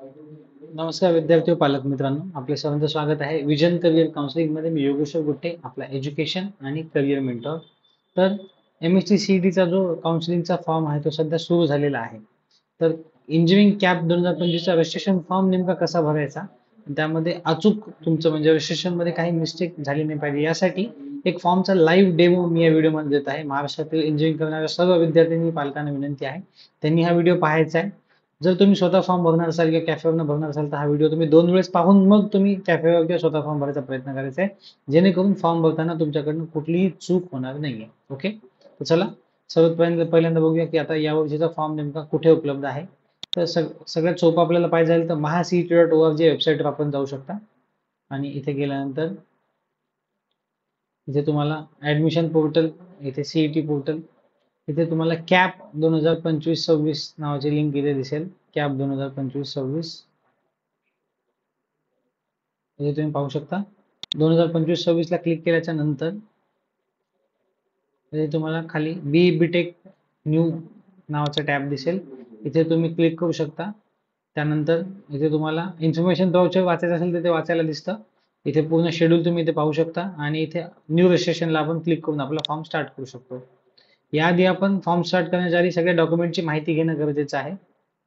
नमस्कार विद्यार्थी व पालक मित्रांनो, आपले सर्वांचं स्वागत आहे विजन करिअर काउन्सिलिंग मध्ये. मी योगेश्वर गुट्टे, आपला एज्युकेशन आणि करिअर मेंटॉर. तर MSc CET चा जो काउन्सिलिंगचा फॉर्म आहे तो सध्या सुरू झालेला आहे. तर इंजिनिअरिंग कॅप 2025 चा रजिस्ट्रेशन फॉर्म नेमका कसा भरायचा, त्यामध्ये अचूक तुमचं म्हणजे रजिस्ट्रेशन मध्ये काही मिस्टेक झाली नाही पाहिजे यासाठी एक फॉर्मचा लाईव्ह डेमो मी या व्हिडिओमध्ये देत आहे. महाराष्ट्रातील इंजिनिअरिंग करणाऱ्या सर्व विद्यार्थ्यांनी पालकांना विनंती आहे त्यांनी हा व्हिडिओ पाहायचा आहे. जर तुम्ही स्वतः फॉर्म भरणार असाल किंवा कॅफेवरनं भरणार असाल तर हा व्हिडिओ तुम्ही 2 वेळेस पाहून मग तुम्ही कॅफेवर किंवा स्वतः फॉर्म भरायचा प्रयत्न करायचा आहे, जेणेकरून फॉर्म भरताना तुमच्याकडून कुठलीही चूक होणार नाहीये. ओके, तर चला सर्वात पहिल्यांदा बघूया की आता या वर्षीचा फॉर्म नेमका कुठे उपलब्ध आहे. तर सगळ्यात सोपं आपल्याला पाहिजे तर महाCET.org वेबसाईटवर आपण जाऊ शकता आणि इथे गेल्यानंतर इथे तुम्हाला ऍडमिशन पोर्टल, इथे CET पोर्टल, इथे तुम्हाला कॅप 2025-26 नावाची लिंक इथे दिसेल. कॅप 2025-26 इथे तुम्ही पाहू शकता. 2025-26 ला क्लिक केल्याच्या नंतर इथे तुम्हाला खाली BTech न्यू नावाचा टॅब दिसेल, इथे तुम्ही क्लिक करू शकता. त्यानंतर इथे तुम्हाला इन्फॉर्मेशन ब्राउचर वाचायचं असेल तर ते वाचायला दिसतं. इथे पूर्ण शेड्यूल तुम्ही इथे पाहू शकता आणि इथे न्यू रजिस्ट्रेशनला आपण क्लिक करून आपला फॉर्म स्टार्ट करू शकतो. याआधी आपण फॉर्म स्टार्ट करण्याच्या आधी सगळ्या डॉक्युमेंटची माहिती घेणं गरजेचं आहे.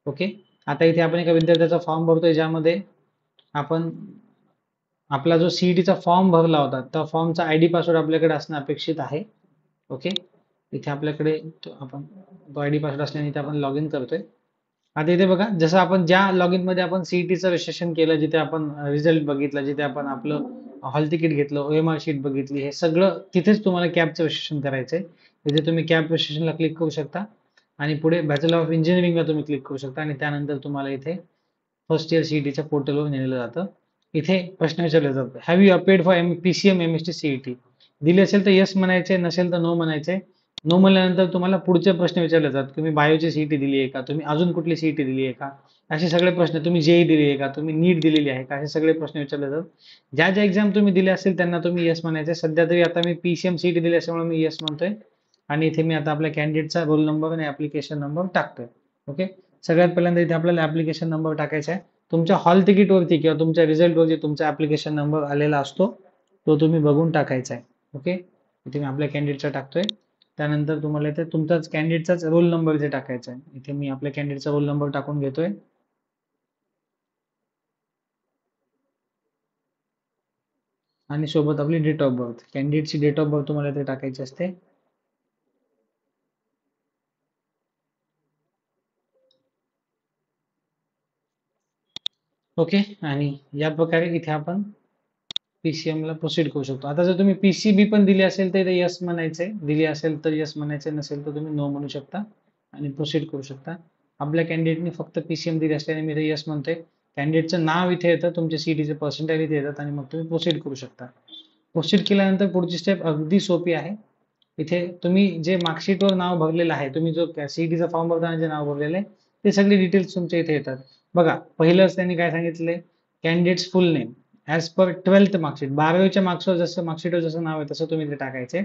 ओके, आता इथे आपण एका विद्यार्थ्याचा फॉर्म भरतोय ज्यामध्ये आपण आपला जो CET चा फॉर्म भरला होता त्या फॉर्मचा ID पासवर्ड आपल्याकडे असणं अपेक्षित आहे. ओके, इथे आपल्याकडे आपण तो ID पासवर्ड असल्याने इथे आपण लॉग इन करतोय. आता इथे बघा, जसं आपण ज्या लॉग इन मध्ये आपण CET रजिस्ट्रेशन केलं, जिथे आपण रिझल्ट बघितला, जिथे आपण आपलं हॉल तिकीट घेतलं, OMR शीट बघितली, हे सगळं तिथेच तुम्हाला कॅबचं रजिस्ट्रेशन करायचंय. इथे तुम्ही कॅब रजिस्ट्रेशनला क्लिक करू शकता आणि पुढे बॅचलर ऑफ इंजिनिअरिंगला तुम्ही क्लिक करू शकता आणि त्यानंतर तुम्हाला इथे फर्स्ट इयर CETच्या पोर्टलवर नेलं जातं. इथे प्रश्न विचारले जातात, have you appeared for PCM MST CET? दिले असेल तर यस म्हणायचे, नसेल तर नो म्हणायचे. नो म्हणल्यानंतर तुम्हाला पुढचे प्रश्न विचारले जातात, तुम्ही बायोची CET दिली आहे का, तुम्ही अजून कुठली CET दिली आहे का, असे सगळे प्रश्न. तुम्ही JEE दिली आहे का, तुम्ही नीट दिलेली आहे का, असे सगळे प्रश्न विचारले जातात. ज्या ज्या एक्झाम तुम्ही दिल्या असेल त्यांना तुम्ही यस म्हणायचे. सध्या तरी आता मी PCM CET दिली असल्यामुळे मी यस म्हणतोय आणि इथे मी आता आपल्या कॅन्डिडेटचा रोल नंबर आणि ऍप्लिकेशन नंबर टाकतोय. ओके, सगळ्यात पहिल्यांदा इथे आपल्याला ऍप्लिकेशन नंबर टाकायचा आहे. तुमच्या हॉल तिकीटवरती किंवा तुमच्या रिझल्टवरती तुमचा ऍप्लिकेशन नंबर आलेला असतो, तो तुम्ही बघून टाकायचा आहे. ओके, इथे मी आपल्या कॅन्डिडेटचा टाकतोय. त्यानंतर तुम्हाला इथे तुमचाच कॅन्डिडेटचाच रोल नंबर इथे टाकायचा आहे. इथे मी आपल्या कॅन्डिडेटचा रोल नंबर टाकून घेतोय आणि सोबत आपली डेट ऑफ बर्थ, कॅन्डिडेटची डेट ऑफ बर्थ तुम्हाला इथे टाकायची असते. ओके, आणि या प्रकारे इथे आपण PCM ला प्रोसीड करू शकतो. आता जर तुम्ही PCB पण दिली असेल तर इथे यस म्हणायचंय, दिली असेल तर यस म्हणायचे, नसेल तर तुम्ही नो म्हणू शकता आणि प्रोसीड करू शकता. आपल्या कॅन्डिडेटने फक्त PCM दिली असल्याने मी इथे यस म्हणतोय. कॅन्डिडेटचं नाव इथे येतं, तुमचे CETचे पर्सेंटाइल इथे येतात आणि मग तुम्ही प्रोसीड करू शकता. प्रोसीड केल्यानंतर पुढची स्टेप अगदी सोपी आहे. इथे तुम्ही जे मार्कशीटवर नाव भरलेलं आहे, तुम्ही जो CETचा फॉर्म भरताना जे नाव भरलेलं आहे ते सगळे डिटेल्स तुमच्या इथे येतात. बघा, पहिलंच त्यांनी काय सांगितलंय, candidates full name as per 12th marksheet, 12वीच्या मार्कशीटवर जसं नाव आहे तसं तुम्ही ते टाकायचे.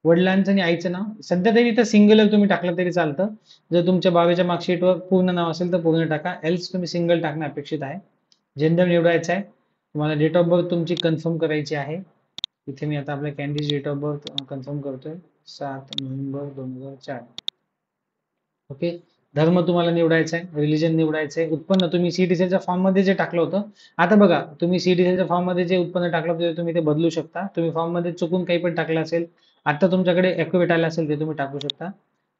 वडिलांचं आणि आईचं नाव सध्या तरी इथं सिंगल तुम्ही टाकलं तरी चालतं. जर तुमच्या 12वीच्या मार्कशीटवर पूर्ण नाव असेल तर पूर्ण टाका, एल्स तुम्ही सिंगल टाकणं अपेक्षित आहे. जेंडर निवडायचं आहे. तुम्हाला डेट ऑफ बर्थ तुमची कन्फर्म करायची आहे. इथे मी आता आपल्या candidate date of birth confirm करतोय, 7 नोव्हेंबर 2004. ओके, धर्म तुम्हाला निवडायचा आहे, रिलिजन निवडायचं आहे. उत्पन्न तुम्ही CETच्या फॉर्म मध्ये जे टाकलं होतं, आता बघा तुम्ही CETच्या फॉर्म मध्ये जे उत्पन्न टाकलं होतं ते तुम्ही ते बदलू शकता. तुम्ही फॉर्म मध्ये चुकून काही पण टाकलं असेल, आता तुमच्याकडे ॲक्युरेट आलं असेल ते तुम्ही टाकू शकता.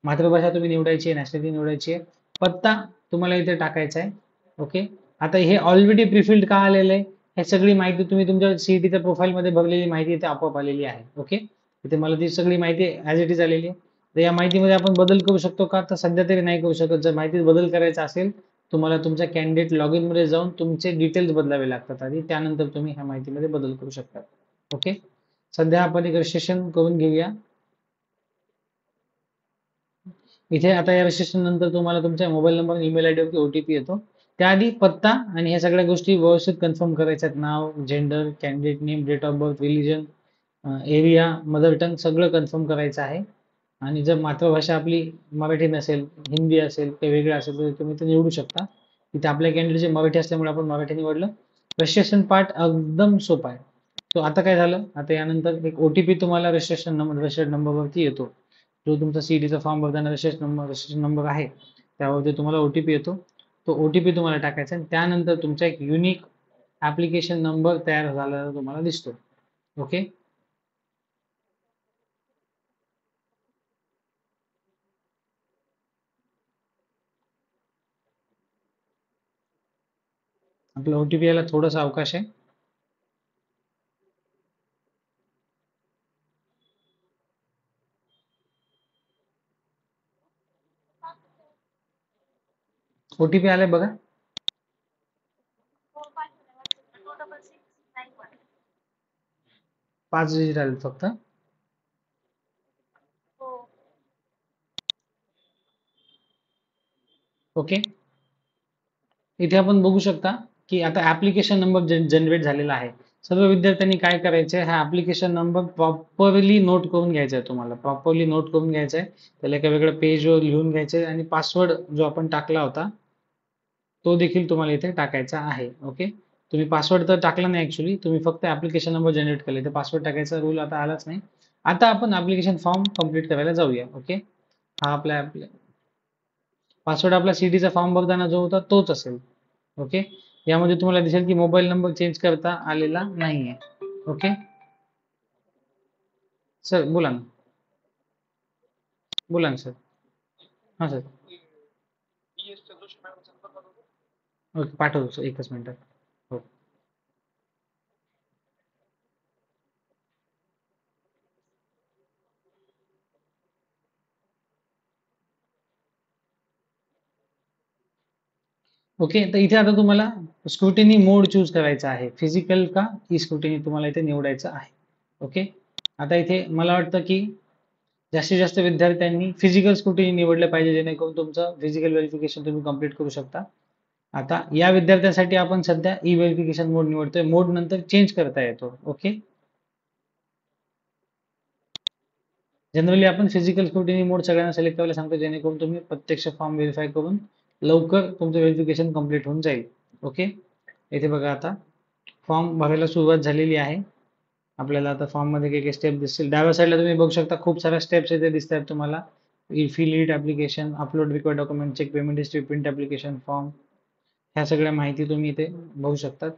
मातृभाषा तुम्ही निवडायची आहे, नॅशनॅलिटी निवडायची आहे, पत्ता तुम्हाला इथे टाकायचा आहे. ओके, आता हे ऑलरेडी प्रीफिल्ड का आलेलं आहे, हे सगळी माहिती तुम्ही तुमच्या CETच्या प्रोफाईल मध्ये भरलेली माहिती इथे आपोआप आलेली आहे. ओके, इथे मला ती सगळी माहिती ऍज इट इज आलेली आहे. तर या माहितीमध्ये आपण बदल करू शकतो का, तर सध्या तरी नाही करू शकत. जर माहितीत बदल करायचा असेल तुम्हाला तुमच्या कॅन्डिडेट लॉग इन मध्ये जाऊन तुमचे डिटेल्स बदलावे लागतात आधी, त्यानंतर तुम्ही ह्या माहितीमध्ये बदल करू शकता. ओके, सध्या आपण एक रजिस्ट्रेशन करून घेऊया. इथे आता या रजिस्ट्रेशन नंतर तुम्हाला तुमच्या मोबाईल नंबर, ईमेल ID वरती OTP येतो. त्याआधी पत्ता आणि ह्या सगळ्या गोष्टी व्यवस्थित कन्फर्म करायच्या आहेत. नाव, gender, candidate name, date of birth, religion, area, mother tongue सगळं कन्फर्म करायचं आहे. आणि जर मातृभाषा आपली मराठी नसेल, हिंदी असेल, ते वेगळं असेल तर तुम्ही ते निवडू शकता. इथे आपल्या कॅन्डिडेटचे मराठी असल्यामुळे आपण मराठी निवडलं. रजिस्ट्रेशन पार्ट एकदम सोपा आहे. तो आता काय झालं, आता यानंतर एक OTP तुम्हाला रजिस्ट्रेशन नंबरवरती येतो. जो तुमचा सीईटीचा फॉर्म भरताना रजिस्ट्रेशन नंबर आहे त्यावरती तुम्हाला OTP येतो. तो OTP तुम्हाला टाकायचा आणि त्यानंतर तुमचा एक युनिक ऍप्लिकेशन नंबर तयार झालेला तुम्हाला दिसतो. ओके. आपला OTP यायला थोडासा अवकाश आहे. OTP आलाय बघा. 5 डिजिट आले फक्त. ओके. इथे आपण बघू शकता की आता ऍप्लिकेशन नंबर जनरेट झालेला आहे. सर्व विद्यार्थ्यांनी काय करायचंय, हा ऍप्लिकेशन नंबर प्रॉपरली नोट करून घ्यायचा आहे. तुम्हाला प्रॉपरली नोट करून घ्यायचा आहे. त्याला एका वेगळ्या पेजवर लिहून घ्यायचंय आणि पासवर्ड जो आपण टाकला होता तो देखील तुम्हाला इथे टाकायचा आहे. ओके. तुम्ही पासवर्ड तर टाकला नाही, ऍक्च्युली तुम्ही फक्त ऍप्लिकेशन नंबर जनरेट केला. इथे पासवर्ड टाकायचा रूल आता आलाच नाही. आता आपण ऍप्लिकेशन फॉर्म कम्प्लीट करायला जाऊया. ओके. हा आपला पासवर्ड आपला सीईटीचा फॉर्म भरताना जो होता तोच असेल. ओके. यामध्ये तुम्हाला दिसेल की मोबाईल नंबर चेंज करता आलेला नाहीये. ओके. सर बोला ना. बोला ना सर. हां सर. ओके, पाठवतो सर, एकच मिनिटात. हो. ओके. तर इथे आता तुम्हाला स्क्रुटिनी मोड चूज करायचा आहे. फिजिकल का ई स्क्रुटिनी तुम्हाला इथे निवडायचं आहे. ओके. आता इथे मला वाटतं की जास्तीत जास्त विद्यार्थ्यांनी फिजिकल स्क्रुटिनी निवडलं पाहिजे, जेणेकरून तुमचं फिजिकल व्हेरिफिकेशन तुम्ही कंप्लीट करू शकता. आता या विद्यार्थ्यांसाठी आपण सध्या ई व्हेरिफिकेशन मोड निवडतोय. मोड नंतर चेंज करता येतो. ओके. जनरली आपण फिजिकल स्क्रुटिनी मोड सगळ्यांना सिलेक्ट करायला सांगतो, जेणेकरून तुम्ही प्रत्यक्ष फॉर्म व्हेरीफाय करून लवकर तुमचं व्हेरिफिकेशन कंप्लीट होऊन जाईल. ओके. इथे बघा आता फॉर्म भरायला सुरुवात झालेली आहे. आपल्याला आता फॉर्म मध्ये काही काही स्टेप दिसतील. डाव्या साईडला तुम्ही बघू शकता खूप साऱ्या स्टेप्स इथे दिसत आहेत तुम्हाला. Fill it application, upload required document, check payment history, print application form, ह्या सगळ्या माहिती तुम्ही इथे बघू शकता.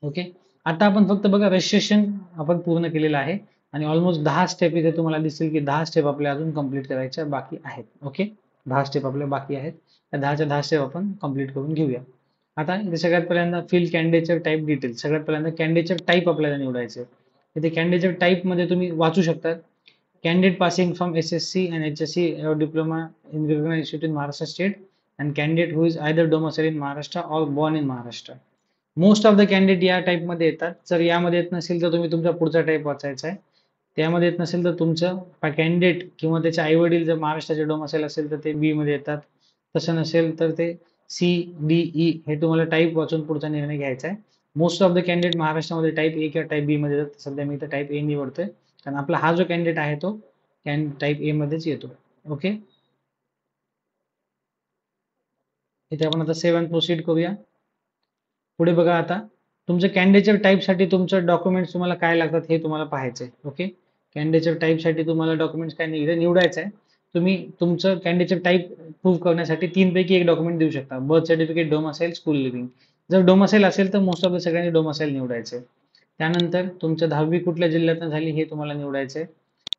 ओके. आता आपण फक्त बघा रजिस्ट्रेशन आपण पूर्ण केलेलं आहे आणि ऑलमोस्ट 10 स्टेप इथे तुम्हाला दिसतील की 10 स्टेप आपल्या अजून कंप्लीट करायच्या बाकी आहेत. ओके. 10 स्टेप आपल्या बाकी आहेत. त्या 10च्या 10 स्टेप आपण कंप्लीट करून घेऊया. आता इथे सगळ्यात पहिल्यांदा फिल कॅन्डिडेट टाईप डिटेल. सगळ्यात पहिल्यांदा कॅन्डिडेट टाईप आपल्याला निवडायचे. इथे कॅन्डिडेट टाईप मध्ये तुम्ही वाचू शकता, candidate passing from SSC and HSC or diploma in recognized institute in Maharashtra state and candidate who is either domiciled in Maharashtra or born in Maharashtra. Most of the candidate या type मध्ये येतात. जर यामध्ये येत नसेल तर तुम्ही तुमचा पुढचा टाईप वाचायचा आहे. त्यामध्ये येत नसेल तर तुमचं कॅन्डिडेट किंवा त्याचे आई वडील जर महाराष्ट्राचे डोमासाईल असेल तर ते बी मध्ये येतात. तसं नसेल तर ते CDE हे तुम्हाला टाईप वाचून पुढचा निर्णय घ्यायचा आहे. मोस्ट ऑफ द कॅन्डिडेट महाराष्ट्रामध्ये टाईप ए किंवा टाईप बी मध्ये येतात. सध्या मी इथं टाईप ए निवडतोय कारण आपला हा जो कॅन्डिडेट आहे तो टाईप ए मध्येच येतो. ओके. इथे आपण आता सेव्ह अँड प्रोसीड करूया. पुढे बघा आता तुमचं कॅन्डिडेट टाईपसाठी तुमचं डॉक्युमेंट्स तुम्हाला काय लागतात हे तुम्हाला पाहायचं आहे. ओके. कॅन्डिडेट टाईपसाठी तुम्हाला डॉक्युमेंट्स काय नाही, इथे निवडायचं आहे. तुम्ही तुमचं कॅन्डिडेट टाईप प्रूव्ह करण्यासाठी 3 पैकी एक डॉक्युमेंट देऊ शकता. Birth certificate, domicile, school living. जर डोमासाईल असेल तर मोस्ट ऑफ द सगळ्यांनी डोमासाईल निवडायचं आहे. त्यानंतर तुमचं 10वी कुठल्या जिल्ह्यातून झाली हे तुम्हाला निवडायचं आहे.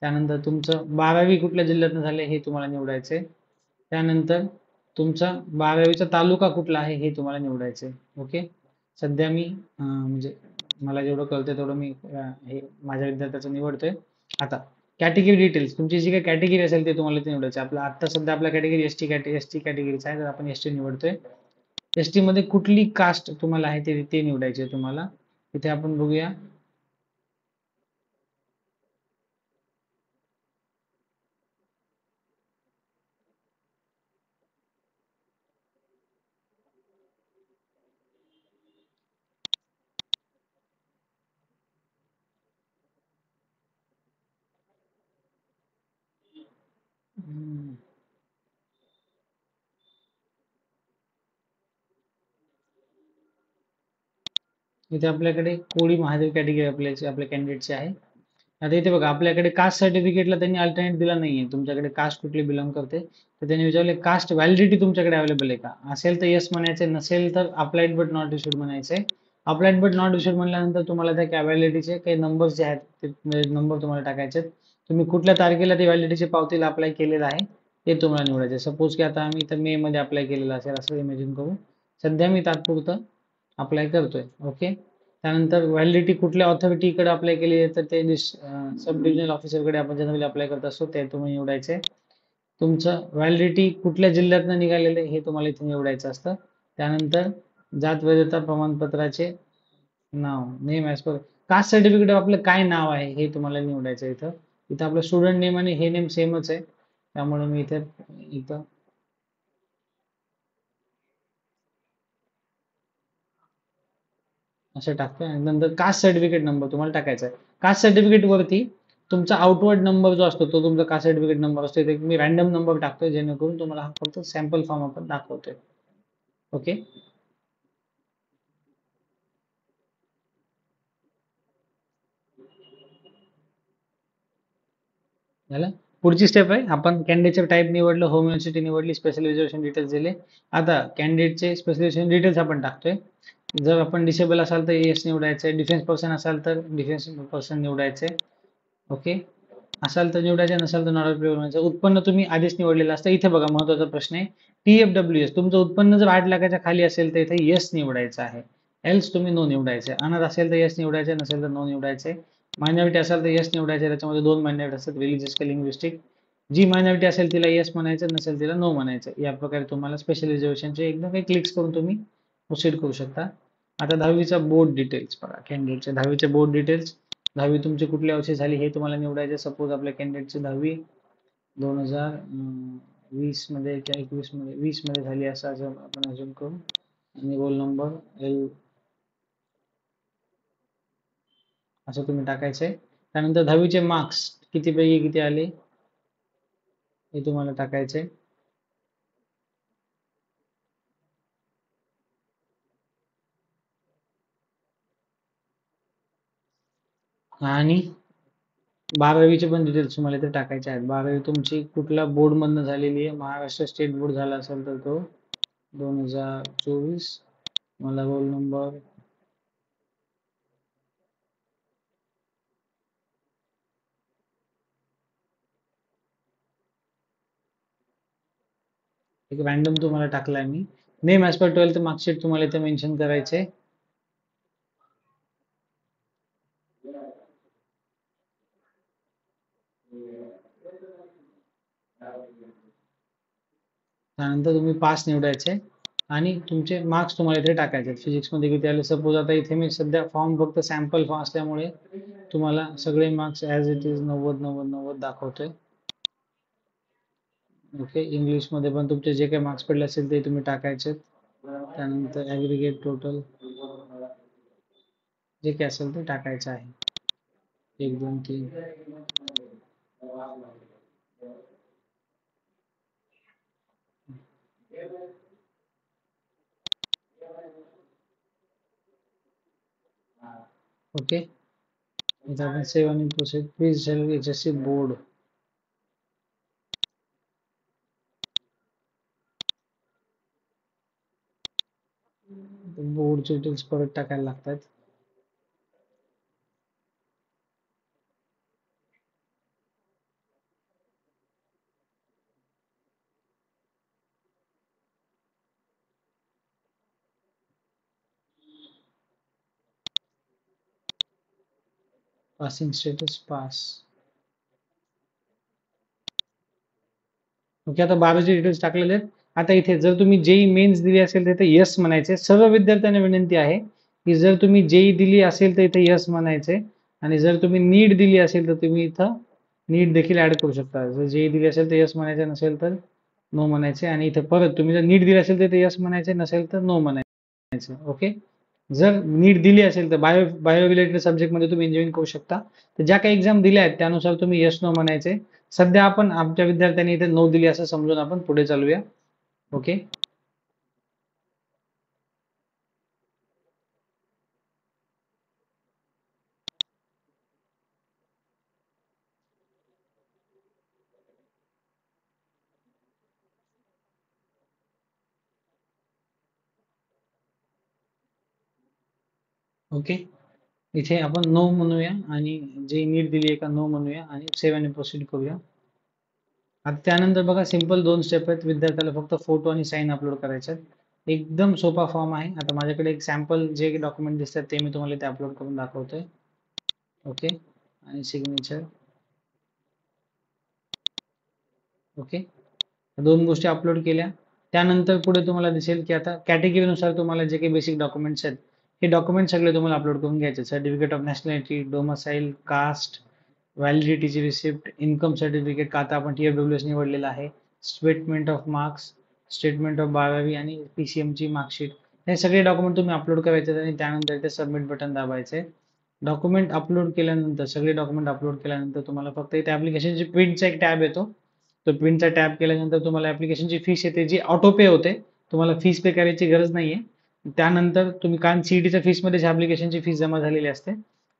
त्यानंतर तुमचं 12वी कुठल्या जिल्ह्यातून झाले हे तुम्हाला निवडायचं आहे. त्यानंतर तुमचा 12वीचा तालुका कुठला आहे हे तुम्हाला निवडायचं आहे. ओके. सध्या मी म्हणजे मला जेवढं कळतंय तेवढं मी हे माझ्या विद्यार्थ्याचं निवडतोय. आता कॅटेगरी डिटेल्स, तुमची जी काही कॅटेगरी असेल ते तुम्हाला इथे निवडायचं. आपला आता सध्या आपल्या कॅटेगरी एसटी कॅटेगरीचा आहे, तर आपण एसटी निवडतोय. एसटी मध्ये कुठली कास्ट तुम्हाला आहे ते निवडायची आहे तुम्हाला. इथे आपण बघूया. इथे आपल्याकडे कोळी महादेव कॅटेगरी आपल्या कॅन्डिडेटची आहे. आता इथे बघा आपल्याकडे कास्ट सर्टिफिकेटला त्यांनी अल्टरनेट दिला नाहीये, तुमच्याकडे कास्ट कुठली बिलॉंग करते तर त्यांनी विचारले कास्ट व्हॅलिडिटी तुमच्याकडे अवेलेबल आहे का, असेल तर येस म्हणायचे, नसेल तर अप्लाइड बट नॉट इश्यूड म्हणायचे. अप्लाइड बट नॉट इश्यूड म्हणल्यानंतर तुम्हाला त्या व्हॅलिडिटीचे काही नंबर्स जे आहेत ते नंबर तुम्हाला टाकायचे आहेत. तुम्ही कुठल्या तारखेला ते व्हॅलिडिटीचे पावतीला अप्लाय केलेलं आहे ते तुम्हाला निवडायचे. सपोज की आता आम्ही तर मे मध्ये अप्लाय केलेलं असेल असं इमॅजिन करू. सध्या मी तात्पुरतं अप्लाय करतोय. ओके. त्यानंतर व्हॅलिडिटी कुठल्या ऑथॉरिटीकडे अप्लाय केली आहे तर ते सब डिव्हिजनल ऑफिसरकडे आपण जनरली अप्लाय करत असतो ते तुम्ही निवडायचे. तुमचं व्हॅलिडिटी कुठल्या जिल्ह्यातनं निघालेलं आहे हे तुम्हाला इथे निवडायचं असतं. त्यानंतर जात वैधता प्रमाणपत्राचे नाव, name as per caste certificate आपलं काय नाव आहे हे तुम्हाला निवडायचं आहे. इथं इथं आपलं स्टुडंट नेम आणि हे नेम सेमच आहे, त्यामुळे मी इथं असं टाकतोय आणि नंतर कास्ट सर्टिफिकेट नंबर तुम्हाला टाकायचा आहे. कास्ट सर्टिफिकेट वरती तुमचा आउटवर्ड नंबर जो असतो तो तुमचा कास्ट सर्टिफिकेट नंबर असतो. इथे मी रॅन्डम नंबर टाकतोय जेणेकरून तुम्हाला हा फक्त सॅम्पल फॉर्म आपण दाखवतोय. ओके. झालं. पुढची स्टेप आहे, आपण कॅन्डिडेटचे टाईप निवडलं, होम युनिव्हर्सिटी निवडली, स्पेशल रिझर्वेशन डिटेल्स दिले. आता कॅन्डिडेटचे स्पेशल डिटेल्स आपण टाकतोय. जर आपण डिसेबल असाल तर येस निवडायचे, डिफेन्स पर्सन असाल तर डिफेन्स पर्सन निवडायचे. ओके. असाल तर निवडायचे, नसाल तर नॉट ॲप्लिकेबल म्हणायचं. उत्पन्न तुम्ही आधीच निवडलेलं असतं. इथे बघा महत्त्वाचा प्रश्न आहे, TFWS तुमचं उत्पन्न जर 8 लाखाच्या खाली असेल तर इथे येस निवडायचं आहे, एल्स तुम्ही नो निवडायचे. अनाथ असेल तर येस निवडायचे, नसेल तर नो निवडायचे. मायनॉरिटी असेल तर येस निवडायचे, त्याच्यामध्ये 2 मायनॉरिटी असतात, रिलिजियस का लिंग्विस्टिक. जी मायनॉरिटी असेल तिला येस म्हणायचं, नसेल तिला नो म्हणायचं. या प्रकारे तुम्हाला स्पेशल रिझर्वेशनचे एकदम काही क्लिक्स करून तुम्ही प्रोसीड करू शकता. आता 10वीचा बोर्ड डिटेल्स बघा, कॅन्डिडेटचे 10वीचे बोर्ड डिटेल्स. 10वी तुमची कुठल्या वर्षी झाली हे तुम्हाला निवडायचे. सपोज आपल्या कॅन्डिडेटची 10वी 2020 मध्ये किंवा 21 मध्ये 20 मध्ये झाली असं आपण अज्युम करू. आणि रोल नंबर असं तुम्ही टाकायचंय. त्यानंतर 10वीचे मार्क्स किती पैकी किती आले हे तुम्हाला टाकायचंय. आणि 12वीचे पण डिटेल्स तुम्हाला इथे टाकायचे आहेत. 12वी तुमची कुठल्या बोर्ड मधनं झालेली आहे, महाराष्ट्र स्टेट बोर्ड झाला असेल तर तो 2024. मला रोल नंबर एक रॅन्डम तुम्हाला टाकलाय मी. Name as per 12th marksheet तुम्हाला इथे मेन्शन करायचे. त्यानंतर तुम्ही पास निवडायचे आणि तुमचे मार्क्स तुम्हाला इथे टाकायचे. फिजिक्स मध्ये किती आले, सपोज आता इथे मी सध्या फॉर्म फक्त सॅम्पल फॉर्म असल्यामुळे तुम्हाला सगळे मार्क्स ॲज इट इज 90 90 90 दाखवतोय. ओके. इंग्लिश मध्ये पण तुमचे जे काही मार्क्स पडले असेल ते तुम्ही टाकायचे. त्यानंतर ॲग्रिगेट टोटल जे काही असेल ते टाकायचं आहे. 1 2 3. ओके. इथे आपण सेव्ह आणि process please self HSC board. बोर्डचे डिटेल्स परत टाकायला लागतात. Passing status pass. ओके. आता 12चे डिटेल्स टाकलेले आहेत. आता इथे जर तुम्ही जेई मेन्स दिली असेल तर इथे यस म्हणायचे. सर्व विद्यार्थ्यांना विनंती आहे की जर तुम्ही जेई दिली असेल तर इथे यस म्हणायचे, आणि जर तुम्ही नीट दिली असेल तर तुम्ही इथं नीट देखील ऍड करू शकता. जर जेई दिली असेल तर यस म्हणायचे, नसेल तर नो म्हणायचे. आणि इथे परत तुम्ही जर नीट दिली असेल तर इथे यस म्हणायचे, नसेल तर नो म्हणायचे. ओके. जर नीट दिली असेल तर बायो रिलेटेड सब्जेक्टमध्ये तुम्ही इंजिनिअरिंग करू शकता. तर ज्या काही एक्झाम दिल्या आहेत त्यानुसार तुम्ही यस नो म्हणायचे. सध्या आपण आमच्या विद्यार्थ्यांनी इथे नो दिली असं समजून आपण पुढे चालूया. ओके. ओके, इथे आपण नो म्हणूया आणि जे नीट दिली आहे का नो म्हणूया आणि सेव्ह आणि प्रोसीड करूया. आता त्यानंतर बघा सिंपल 2 स्टेप आहेत. विद्यार्थ्याला फक्त फोटो आणि साइन अपलोड करायचे आहेत. एकदम सोपा फॉर्म आहे. आता माझ्याकडे एक सॅम्पल जे डॉक्युमेंट दिसतात ते मी तुम्हाला इथे अपलोड करून दाखवतोय. ओके, आणि सिग्नेचर. ओके, 2 गोष्टी अपलोड केल्या. त्यानंतर पुढे तुम्हाला दिसेल की आता कॅटेगरीनुसार तुम्हाला जे काही बेसिक डॉक्युमेंट्स आहेत हे डॉक्युमेंट सगळे तुम्हाला अपलोड करून घ्यायचे. Certificate of nationality, domicile, caste, व्हॅलिडिटीची रिसिप्ट, इन्कम सर्टिफिकेट का आता आपण TFWS निवडलेला आहे, statement of marks, statement of 12वी आणि PCMची मार्कशीट. हे सगळे डॉक्युमेंट तुम्ही अपलोड करायचे आणि त्यानंतर इथे सबमिट बटन दाबायचे. डॉक्युमेंट अपलोड केल्यानंतर सगळे डॉक्युमेंट अपलोड केल्यानंतर तुम्हाला फक्त इथे ॲप्लिकेशनची प्रिंटचा एक टॅब येतो. तो प्रिंटचा टॅब केल्यानंतर तुम्हाला ॲप्लिकेशनची फीस येते जी ऑटो पे होते. तुम्हाला फीस पे करायची गरज नाही आहे. त्यानंतर तुम्ही कारण CETच्या फीसमध्येच ॲप्लिकेशनची फीस जमा झालेली असते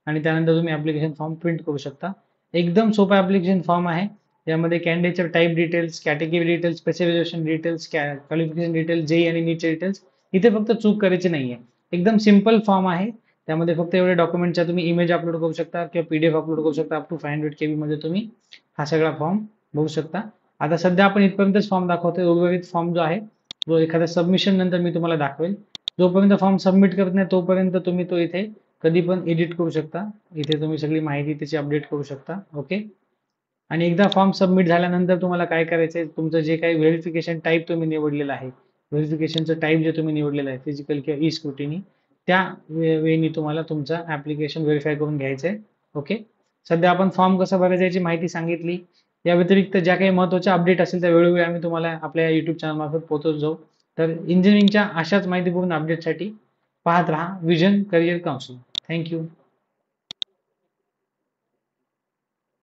आणि त्यानंतर तुम्ही ॲप्लिकेशन फॉर्म प्रिंट करू शकता. एकदम सोपा ॲप्लिकेशन फॉर्म आहे. यामध्ये कॅन्डिडेटचे type details, category details, specification details, qualification details, JEE आणि नीटचे डिटेल्स. इथे फक्त चूक करायची नाही आहे. एकदम सिंपल फॉर्म आहे. त्यामध्ये फक्त एवढे डॉक्युमेंटच्या तुम्ही इमेज अपलोड करू शकता किंवा PDF अपलोड करू शकता. अप टू 500 KB मध्ये तुम्ही हा सगळा फॉर्म बघू शकता. आता सध्या आपण इथपर्यंतच फॉर्म दाखवतोय. उर्वरित फॉर्म जो आहे जो एखाद्या सबमिशन नंतर मी तुम्हाला दाखवेल. जोपर्यंत फॉर्म सबमिट करत नाही तोपर्यंत तुम्ही तो इथे कधी पण एडिट करू शकता. इथे तुम्ही सगळी माहिती त्याची अपडेट करू शकता. ओके, आणि एकदा फॉर्म सबमिट झाल्यानंतर तुम्हाला काय करायचंय, तुमचं जे काही व्हेरिफिकेशन टाईप तुम्ही निवडलेलं आहे, व्हेरिफिकेशनचं टाईप जे तुम्ही निवडलेलं आहे फिजिकल किंवा ई स्क्रुटिनी, त्या वेळी तुम्हाला तुमचं ॲप्लिकेशन व्हेरीफाय करून घ्यायचंय. ओके, सध्या आपण फॉर्म कसं भरायचं याची माहिती सांगितली. या व्यतिरिक्त ज्या काही महत्त्वाच्या अपडेट असेल त्या वेळोवेळी आम्ही तुम्हाला आपल्या YouTube चॅनलमार्फत पोहोचवत जाऊ. तर इंजिनिअरिंगच्या अशाच माहितीपूर्ण अपडेटसाठी पाहत राहा विजन करिअर काउन्सिल. थँक्यू.